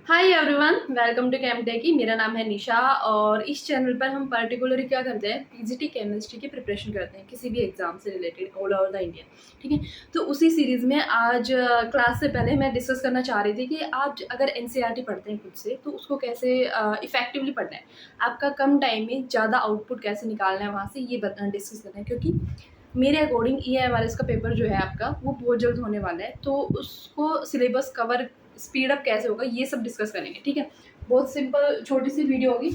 Hi everyone, welcome to कैमटेकी। मेरा नाम है निशा और इस चैनल पर हम पर्टिकुलरली क्या करते हैं, पीजीटी केमिस्ट्री की प्रिपरेशन करते हैं किसी भी एग्जाम से related all over the India. ठीक है, तो उसी सीरीज़ में आज क्लास से पहले मैं डिस्कस करना चाह रही थी कि आप अगर एनसीईआरटी पढ़ते हैं खुद से तो उसको कैसे इफेक्टिवली पढ़ना है, आपका कम टाइम में ज़्यादा आउटपुट कैसे निकालना है वहाँ से, ये डिस्कस करना है। क्योंकि मेरे अकॉर्डिंग EMRS का पेपर जो है आपका वो बहुत जल्द होने वाला है, तो उसको सिलेबस कवर स्पीड अप कैसे होगा ये सब डिस्कस करेंगे। ठीक है, बहुत सिंपल छोटी सी वीडियो होगी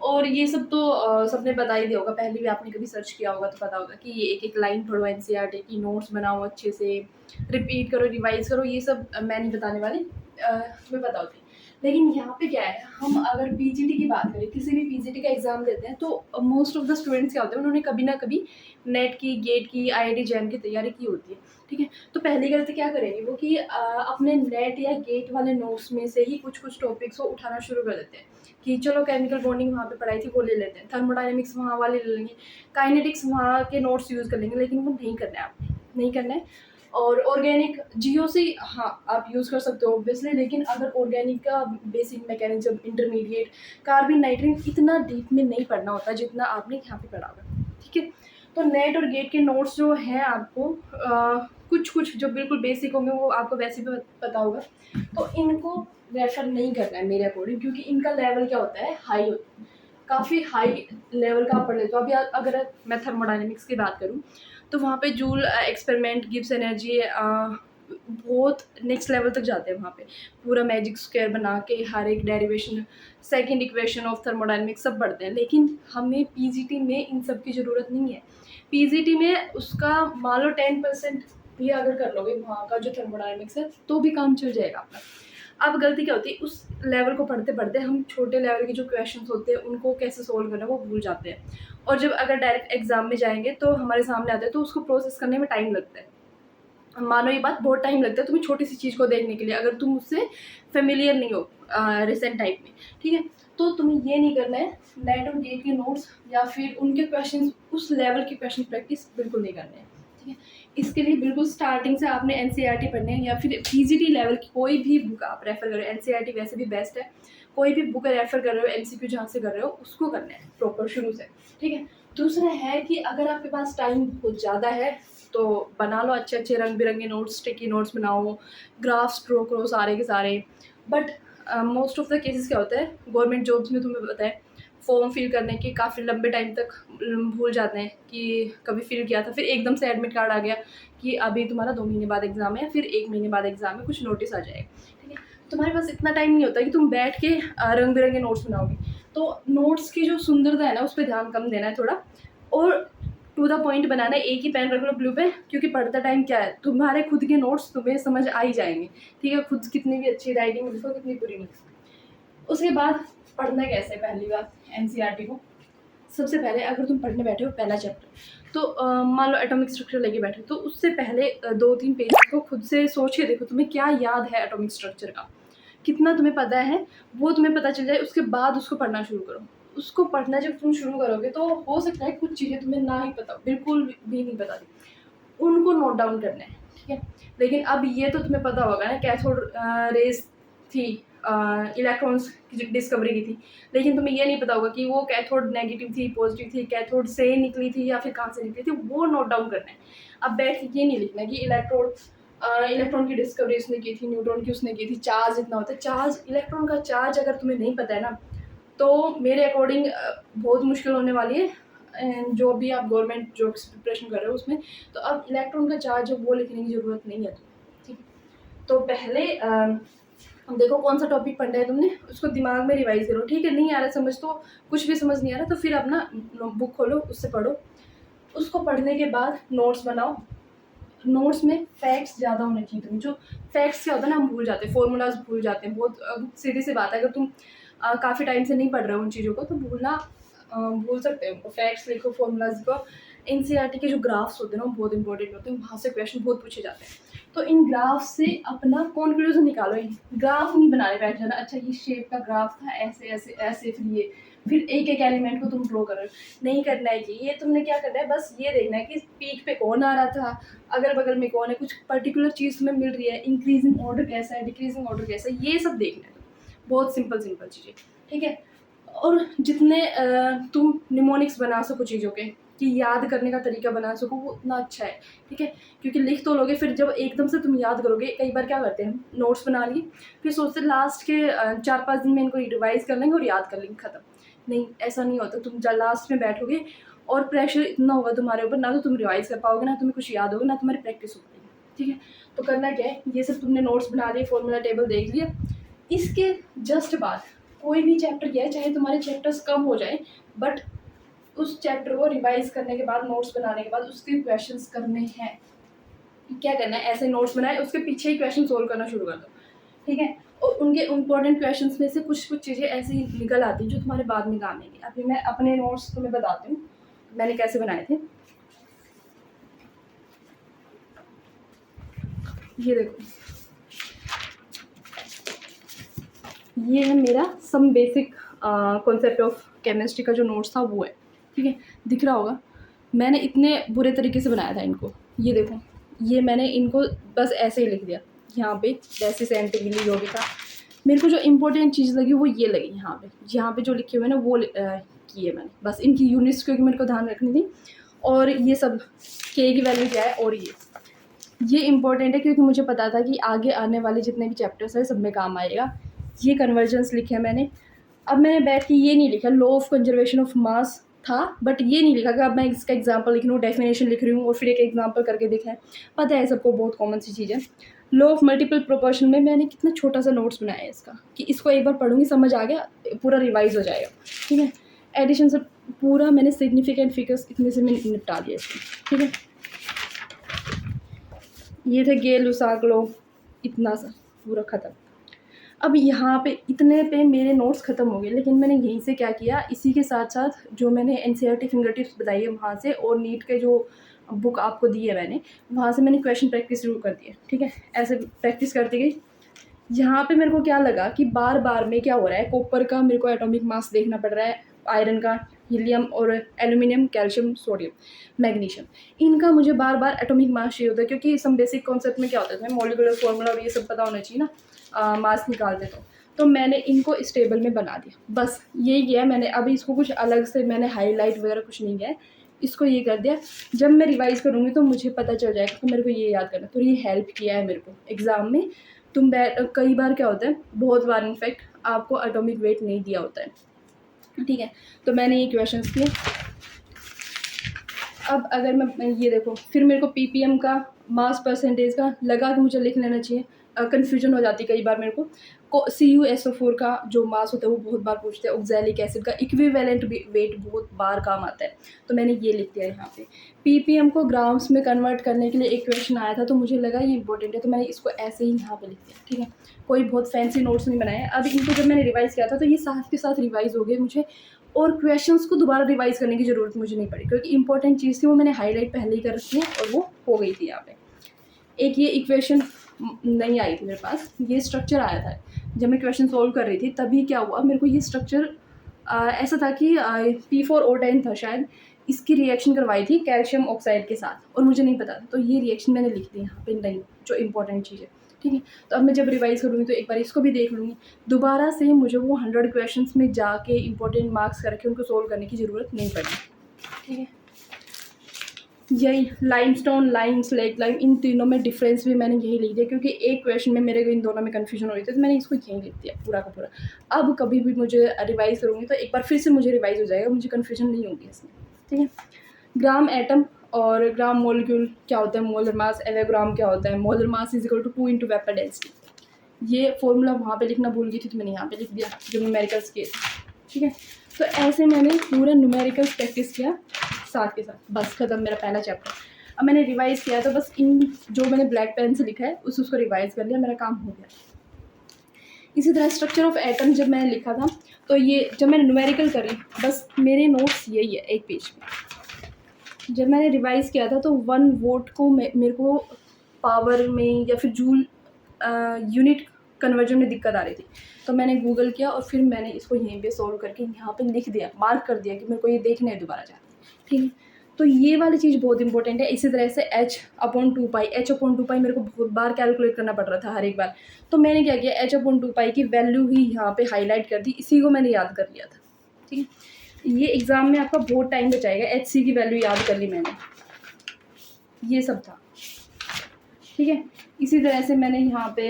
और ये सब तो सबने बता ही दिया होगा, पहले भी आपने कभी सर्च किया होगा तो पता होगा कि ये एक एक लाइन पढ़ो, एनसीईआरटी की नोट्स बनाओ, अच्छे से रिपीट करो, रिवाइज करो, ये सब मैं नहीं बताने वाली, तुम्हें पता होती है। लेकिन यहाँ पे क्या है, हम अगर पीजीटी की बात करें, किसी भी पीजीटी का एग्जाम देते हैं तो मोस्ट ऑफ द स्टूडेंट्स क्या होते हैं, उन्होंने कभी ना कभी नेट की, गेट की, IIT जैम की तैयारी की होती है। ठीक है, तो पहली गलती क्या करेंगे वो कि अपने नेट या गेट वाले नोट्स में से ही कुछ कुछ टॉपिक्स को उठाना शुरू कर देते हैं कि चलो केमिकल बॉन्डिंग वहाँ पे पढ़ाई थी वो ले लेते हैं, थर्मोडायनेमिक्स वहाँ वाले ले लेंगे, काइनेटिक्स वहाँ के नोट्स यूज़ कर लेंगे। लेकिन वो नहीं करना है, आपने नहीं करना है। और ऑर्गेनिक GOC हाँ आप यूज़ कर सकते हो ऑब्वियसली, लेकिन अगर ऑर्गेनिक का basic mechanism, intermediate, carbon, nitrate इतना डीप में नहीं पढ़ना होता जितना आपने यहाँ पे पढ़ा होगा। ठीक है, तो नेट और गेट के नोट्स जो हैं आपको कुछ कुछ जो बिल्कुल बेसिक होंगे वो आपको वैसे भी पता होगा, तो इनको रेफर नहीं करना है मेरे अकॉर्डिंग, क्योंकि इनका लेवल क्या होता है, हाई होता है, काफ़ी हाई लेवल का आप पढ़ लेते हो। अभी अगर मैं थर्मोडायनेमिक्स की बात करूँ तो वहाँ पे जूल एक्सपेरिमेंट, गिब्स एनर्जी बहुत नेक्स्ट लेवल तक जाते हैं। वहाँ पे पूरा मैजिक स्क्वायर बना के हर एक derivation, second equation of thermodynamics सब पढ़ते हैं। लेकिन हमें पीजीटी में इन सब की ज़रूरत नहीं है। पीजीटी में उसका मान लो 10% भी अगर कर लोगे वहाँ का जो थर्मोडायनेमिक्स है तो भी काम चल जाएगा आपका। अब गलती क्या होती है, उस लेवल को पढ़ते पढ़ते हम छोटे लेवल के जो क्वेश्चंस होते हैं उनको कैसे सोल्व करना है वो भूल जाते हैं, और जब अगर डायरेक्ट एग्जाम में जाएंगे तो हमारे सामने आते हैं तो उसको प्रोसेस करने में टाइम लगता है। मानो ये बात, बहुत टाइम लगता है तुम्हें छोटी सी चीज़ को देखने के लिए, अगर तुम उससे फेमिलियर नहीं हो रिसेंट टाइप में। ठीक है, तो तुम्हें ये नहीं करना है, नेट और गेट के नोट्स या फिर उनके क्वेश्चन, उस लेवल के क्वेश्चन प्रैक्टिस बिल्कुल नहीं करने हैं। ठीक है, इसके लिए बिल्कुल स्टार्टिंग से आपने एनसीईआरटी पढ़ने हैं या फिर पीजीटी लेवल की कोई भी बुक आप रेफर करो। एनसीईआरटी वैसे भी बेस्ट है, कोई भी बुक रेफर कर रहे हो, MCQ जहाँ से कर रहे हो उसको करना है प्रॉपर शुरू से। ठीक है, दूसरा है कि अगर आपके पास टाइम बहुत ज़्यादा है तो बना लो अच्छे अच्छे रंग बिरंगे नोट्स, स्टिकी नोट्स बनाओ, ग्राफ्स ड्रॉ करो सारे के सारे। But most of the cases क्या होता है, गवर्नमेंट जॉब्स में तुम्हें पता है फॉर्म फिल करने के काफ़ी लंबे टाइम तक भूल जाते हैं कि कभी फिल किया था, फिर एकदम से एडमिट कार्ड आ गया कि अभी तुम्हारा 2 महीने बाद एग्ज़ाम है, फिर 1 महीने बाद एग्ज़ाम है, कुछ नोटिस आ जाएगा। ठीक है, तुम्हारे पास इतना टाइम नहीं होता कि तुम बैठ के रंग बिरंगे नोट्स बनाओगे, तो नोट्स की जो सुंदरता है ना उस पर ध्यान कम देना है थोड़ा, और टू द पॉइंट बनाना है। एक ही पेन रख लो, ब्लू पेन, क्योंकि पढ़ते टाइम क्या है, तुम्हारे खुद के नोट्स तुम्हें समझ आ ही जाएंगे। ठीक है, खुद कितनी भी अच्छी राइटिंग लिखो, कितनी बुरी लिखो। उसके बाद पढ़ना कैसे, पहली बात एनसीईआरटी को सबसे पहले अगर तुम पढ़ने बैठे हो पहला चैप्टर, तो मान लो एटॉमिक स्ट्रक्चर लेके बैठे हो, तो उससे पहले 2-3 पेज को खुद से सोच के देखो तुम्हें क्या याद है एटॉमिक स्ट्रक्चर का, कितना तुम्हें पता है वो तुम्हें पता चल जाए। उसके बाद उसको पढ़ना शुरू करो। उसको पढ़ना जब तुम शुरू करोगे तो हो सकता है कुछ चीज़ें तुम्हें ना ही पता, बिल्कुल भी नहीं पता थी, उनको नोट डाउन करना है। ठीक है, लेकिन अब ये तो तुम्हें पता होगा ना, कैथोड रेज थी, इलेक्ट्रॉन्स की डिस्कवरी की थी, लेकिन तुम्हें ये नहीं पता होगा कि वो कैथोड नेगेटिव थी, पॉजिटिव थी, कैथोड से निकली थी या फिर कहाँ से निकली थी, वो नोट डाउन करना है। अब बैठ के ये नहीं लिखना है कि इलेक्ट्रॉन की डिस्कवरी उसने की थी, न्यूट्रॉन की उसने की थी, चार्ज इतना होता है, चार्ज, इलेक्ट्रॉन का चार्ज अगर तुम्हें नहीं पता है ना तो मेरे अकॉर्डिंग बहुत मुश्किल होने वाली है जो भी आप गवर्नमेंट जॉब्स प्रिपरेशन कर रहे हो उसमें। तो अब इलेक्ट्रॉन का चार्ज वो लिखने की ज़रूरत नहीं है तुम्हें। ठीक है, तो पहले देखो कौन सा टॉपिक पढ़ना है तुमने, उसको दिमाग में रिवाइज करो। ठीक है, नहीं आ रहा समझ तो, कुछ भी समझ नहीं आ रहा तो फिर अपना बुक खोलो, उससे पढ़ो। उसको पढ़ने के बाद नोट्स बनाओ। नोट्स में फैक्ट्स ज़्यादा होने चाहिए तुम्हें, जो फैक्ट्स क्या होता है ना, हम भूल जाते हैं, फॉर्मूलाज भूल जाते हैं, बहुत सीधी सी बात है। अगर तुम काफ़ी टाइम से नहीं पढ़ रहे हो उन चीज़ों को तो भूल सकते हो। फैक्ट्स लिखो, फॉर्मूलाज लिखो। एनसीईआरटी के जो ग्राफ्स होते हैं ना वो बहुत इंपॉर्टेंट होते हैं, वहाँ से क्वेश्चन बहुत पूछे जाते हैं। तो इन ग्राफ से अपना कॉन्क्लूजन निकालो। ग्राफ नहीं बनाने बैठ जाना, अच्छा ये शेप का ग्राफ था, ऐसे ऐसे ऐसे, फिर एक एक एलिमेंट को तुम ड्रॉ करो, नहीं करना है। ये तुमने क्या करना है, बस ये देखना है कि पीक पे कौन आ रहा था, अगल बगल में कौन है, कुछ पर्टिकुलर चीज़ तुम्हें मिल रही है, इंक्रीजिंग ऑर्डर कैसा है, डिक्रीजिंग ऑर्डर कैसा है, ये सब देखना है। बहुत सिंपल सिंपल चीज़ें, ठीक है। और जितने तुम निमोनिक्स बना सको चीज़ों के, कि याद करने का तरीका बना सको, वो उतना अच्छा है, ठीक है। क्योंकि लिख तो लोगे, फिर जब एकदम से तुम याद करोगे, कई बार क्या करते हैं, नोट्स बना लिए, फिर सोचते लास्ट के 4-5 दिन में इनको रिवाइज कर लेंगे और याद कर लेंगे, ख़त्म। नहीं, ऐसा नहीं होता। तुम जब लास्ट में बैठोगे और प्रेशर इतना होगा तुम्हारे ऊपर, ना तो तुम रिवाइज कर पाओगे, ना तुम्हें कुछ याद होगा, ना तुम्हारी प्रैक्टिस हो पाएगी, ठीक है। तो करना क्या है, ये सब तुमने नोट्स बना लिए, फॉर्मूला टेबल देख लिया, इसके जस्ट बाद कोई भी चैप्टर किया है, चाहे तुम्हारे चैप्टर्स कम हो जाए, बट उस चैप्टर को रिवाइज करने के बाद, नोट्स बनाने के बाद उसके क्वेश्चंस करने हैं। क्या करना है, ऐसे नोट्स बनाए, उसके पीछे ही क्वेश्चन सोल्व करना शुरू कर दो, ठीक है। और उनके इम्पोर्टेंट क्वेश्चंस में से कुछ चीज़ें ऐसी निकल आती हैं जो तुम्हारे बाद में काम आएंगी। अभी मैं अपने नोट्स तुम्हें बताती हूँ मैंने कैसे बनाए थे। ये देखो, ये है मेरा some basic concept of chemistry का जो नोट्स था वो है, ठीक है। दिख रहा होगा, मैंने इतने बुरे तरीके से बनाया था इनको। ये देखो, ये मैंने इनको बस ऐसे ही लिख दिया यहाँ पे, जैसे सेंटिमिली जो भी था। मेरे को जो इम्पोर्टेंट चीज़ लगी वो ये लगी, यहाँ पे जो लिखे हुए ना वो की है मैंने, बस इनकी यूनिट्स क्योंकि मेरे को ध्यान रखनी थी। और ये सब के की वैल्यू क्या है, और ये इम्पोर्टेंट है क्योंकि मुझे पता था कि आगे आने वाले जितने भी चैप्टर्स हैं सब में काम आएगा। ये कन्वर्जन्स लिखे हैं मैंने। अब मैंने बैठ के ये नहीं लिखा law of conservation of mass था, बट ये नहीं लिखा कि अब मैं इसका एग्जांपल लिख रही हूँ, डेफिनेशन लिख रही हूँ और फिर एक एग्जांपल करके दिखाएं। पता है सबको, बहुत कॉमन सी चीज़ है। लॉ ऑफ मल्टीपल प्रोपोर्शन में मैंने कितना छोटा सा नोट्स बनाया है इसका, कि इसको एक बार पढ़ूंगी समझ आ गया, पूरा रिवाइज हो जाएगा, ठीक है। एडिशन से पूरा मैंने सिग्निफिकेंट फिगर्स इतने से मैंने निपटा दिया इसको, ठीक है। ये थे गै-लुसाक लॉ, इतना सा पूरा ख़त्म। अब यहाँ पे इतने पे मेरे नोट्स ख़त्म हो गए, लेकिन मैंने यहीं से क्या किया, इसी के साथ साथ जो मैंने एनसीईआरटी फिंगर टिप्स बताई है वहाँ से, और नीट के जो बुक आपको दी है मैंने, वहाँ से मैंने क्वेश्चन प्रैक्टिस शुरू कर दी है, ठीक है। ऐसे प्रैक्टिस करती गई। यहाँ पे मेरे को क्या लगा कि बार बार में क्या हो रहा है, कॉपर का मेरे को एटॉमिक मास देखना पड़ रहा है, आयरन का, हीलियम और एल्यूमिनियम, कैल्शियम, सोडियम, मैग्नीशियम, इनका मुझे बार बार एटॉमिक मास चाहिए होता है, क्योंकि सम बेसिक कॉन्सेप्ट में क्या होता है, मॉलिक्यूलर फॉर्मूला और ये सब पता होना चाहिए ना, मास निकालते तो मैंने इनको इस टेबल में बना दिया, बस यही किया मैंने। अभी इसको कुछ अलग से मैंने हाईलाइट वगैरह कुछ नहीं किया है, इसको ये कर दिया। जब मैं रिवाइज़ करूँगी तो मुझे पता चल जाएगा कि मेरे को ये याद करना, तो ये हेल्प किया है मेरे को एग्ज़ाम में। तुम कई बार क्या होता है, बहुत बार इनफैक्ट आपको एटॉमिक वेट नहीं दिया होता है, ठीक है। तो मैंने ये क्वेश्चंस किए। अब अगर मैं ये देखो, फिर मेरे को पीपीएम का, मास परसेंटेज का लगा कि मुझे लिख लेना चाहिए, कन्फ्यूजन हो जाती है कई बार मेरे को। CuSO4 का जो मास होता है वो बहुत बार पूछते हैं, ऑक्सैलिक एसिड का इक्विवेलेंट वेट बहुत बार काम आता है, तो मैंने ये लिख दिया यहाँ पे। पीपीएम को ग्राम्स में कन्वर्ट करने के लिए एक क्वेश्चन आया था, तो मुझे लगा ये इंपॉर्टेंट है, तो मैंने इसको ऐसे ही यहाँ पे लिख दिया, ठीक है। कोई बहुत फैंसी नोट्स नहीं बनाए। अब इनको जब मैंने रिवाइज़ किया था तो ये साथ के साथ रिवाइज़ हो गए मुझे, और क्वेश्चंस को दोबारा रिवाइज़ करने की ज़रूरत मुझे नहीं पड़ी, क्योंकि इंपॉर्टेंट चीज़ थी वो मैंने हाईलाइट पहले ही कर रखी है और वो हो गई थी यहाँ पे। एक ये इक्वेशन नहीं आई थी मेरे पास, ये स्ट्रक्चर आया था जब मैं क्वेश्चन सोल्व कर रही थी, तभी क्या हुआ मेरे को ये स्ट्रक्चर ऐसा था कि P4O10 था शायद, इसकी रिएक्शन करवाई थी कैल्शियम ऑक्साइड के साथ, और मुझे नहीं पता था, तो ये रिएक्शन मैंने लिख दी यहाँ पे, नहीं जो इंपॉर्टेंट चीज़ है, ठीक है। तो अब मैं जब रिवाइज़ करूँगी तो एक बार इसको भी देख लूँगी, दोबारा से मुझे वो 100 क्वेश्चंस में जाके इंपॉर्टेंट मार्क्स करके उनको सोल्व करने की ज़रूरत नहीं पड़ी, ठीक है। यही लाइमस्टोन, लाइम, स्लेट लाइम, इन तीनों में डिफरेंस भी मैंने यही लिख दिया, क्योंकि एक क्वेश्चन में मेरे को इन दोनों में कन्फ्यूजन हो रही थी, तो मैंने इसको यही लिख दिया पूरा का पूरा। अब कभी भी मुझे रिवाइज़ करूँगी तो एक बार फिर से मुझे रिवाइज़ हो जाएगा, मुझे कन्फ्यूजन नहीं होगी इसमें, ठीक है। ग्राम एटम और ग्राम मोलिक्यूल क्या होता है, मोलर मास, एवोग्राम क्या होता है, molar mass is equal to 2 × vapour density. ये फॉर्मूला वहाँ पे लिखना भूल गई थी, तो मैंने यहाँ पे लिख दिया जो न्यूमेरिकल्स के, ठीक है। तो ऐसे मैंने पूरा न्यूमेरिकल्स प्रैक्टिस किया साथ के साथ, बस खत्म मेरा पहला चैप्टर। अब मैंने रिवाइज़ किया तो बस इन जो मैंने ब्लैक पेन से लिखा है उसको रिवाइज़ कर लिया, मेरा काम हो गया। इसी तरह स्ट्रक्चर ऑफ एटम जब मैंने लिखा था, तो ये जब मैंने न्यूमेरिकल करी, बस मेरे नोट्स यही है एक पेज में। जब मैंने रिवाइज़ किया था तो 1 वोट को मेरे को पावर में या फिर जूल यूनिट कन्वर्जन में दिक्कत आ रही थी, तो मैंने गूगल किया और फिर मैंने इसको यहीं पे सॉल्व करके यहाँ पे लिख दिया, मार्क कर दिया कि मेरे को ये देखना है दोबारा जाके, ठीक है। तो ये वाली चीज़ बहुत इंपॉर्टेंट है। इसी तरह से h/2π मेरे को बहुत बार कैलकुलेट करना पड़ रहा था हर एक बार। तो मैंने क्या किया, h/2π की वैल्यू ही यहाँ पे हाईलाइट कर दी, इसी को मैंने याद कर लिया था। ठीक है, ये एग्ज़ाम में आपका बहुत टाइम बचाएगा। hc की वैल्यू याद कर ली मैंने, ये सब था। ठीक है, इसी तरह से मैंने यहाँ पे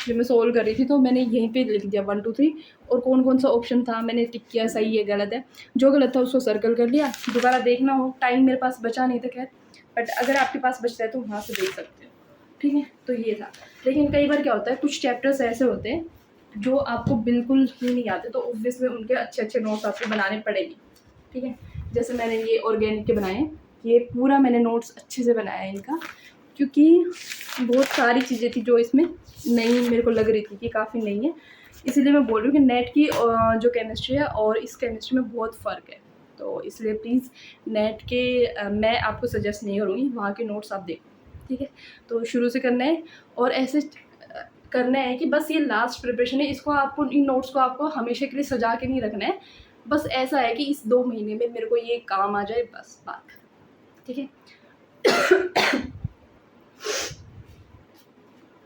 जब मैं सोल्व कर रही थी तो मैंने यहीं पे लिख दिया 1 2 3 और कौन कौन सा ऑप्शन था मैंने टिक किया, सही है गलत है। जो गलत था उसको सर्कल कर लिया। दोबारा देखना हो, टाइम मेरे पास बचा नहीं था खैर, बट अगर आपके पास बचता है तो वहाँ से देख सकते हो। ठीक है, तो ये था। लेकिन कई बार क्या होता है, कुछ चैप्टर्स ऐसे होते हैं जो आपको बिल्कुल ही नहीं आते, तो ऑब्वियसली उनके अच्छे अच्छे नोट्स आपको बनाने पड़ेंगे। ठीक है, जैसे मैंने ये ऑर्गेनिक के बनाए, ये पूरा मैंने नोट्स अच्छे से बनाया है इनका, क्योंकि बहुत सारी चीज़ें थी जो इसमें नई मेरे को लग रही थी कि काफ़ी नई है। इसीलिए मैं बोल रही हूँ कि नेट की जो केमिस्ट्री है और इस केमिस्ट्री में बहुत फ़र्क है। तो इसलिए प्लीज़ नेट के मैं आपको सजेस्ट नहीं करूँगी, वहाँ के नोट्स आप देखो। ठीक है, तो शुरू से करना है और ऐसे करना है कि बस ये लास्ट प्रिपरेशन है, इसको आपको, इन नोट्स को आपको हमेशा के लिए सजा के नहीं रखना है। बस ऐसा है कि इस 2 महीने में मेरे को ये काम आ जाए, बस बात। ठीक है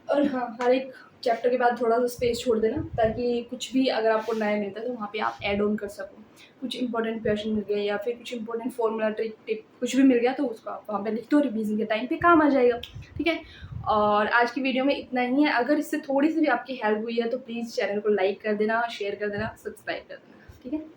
और हाँ, हर एक चैप्टर के बाद थोड़ा सा स्पेस छोड़ देना, ताकि कुछ भी अगर आपको नया मिलता है तो वहाँ पे आप ऐड ऑन कर सको। कुछ इंपॉर्टेंट क्वेश्चन मिल गए या फिर कुछ इंपॉर्टेंट फॉर्मूला ट्रिक टिप कुछ भी मिल गया तो उसको आप वहाँ पे लिख दो, रिवीजन के टाइम पे काम आ जाएगा। ठीक है, और आज की वीडियो में इतना ही है। अगर इससे थोड़ी सी भी आपकी हेल्प हुई है तो प्लीज़ चैनल को लाइक कर देना, शेयर कर देना, सब्सक्राइब कर देना। ठीक है।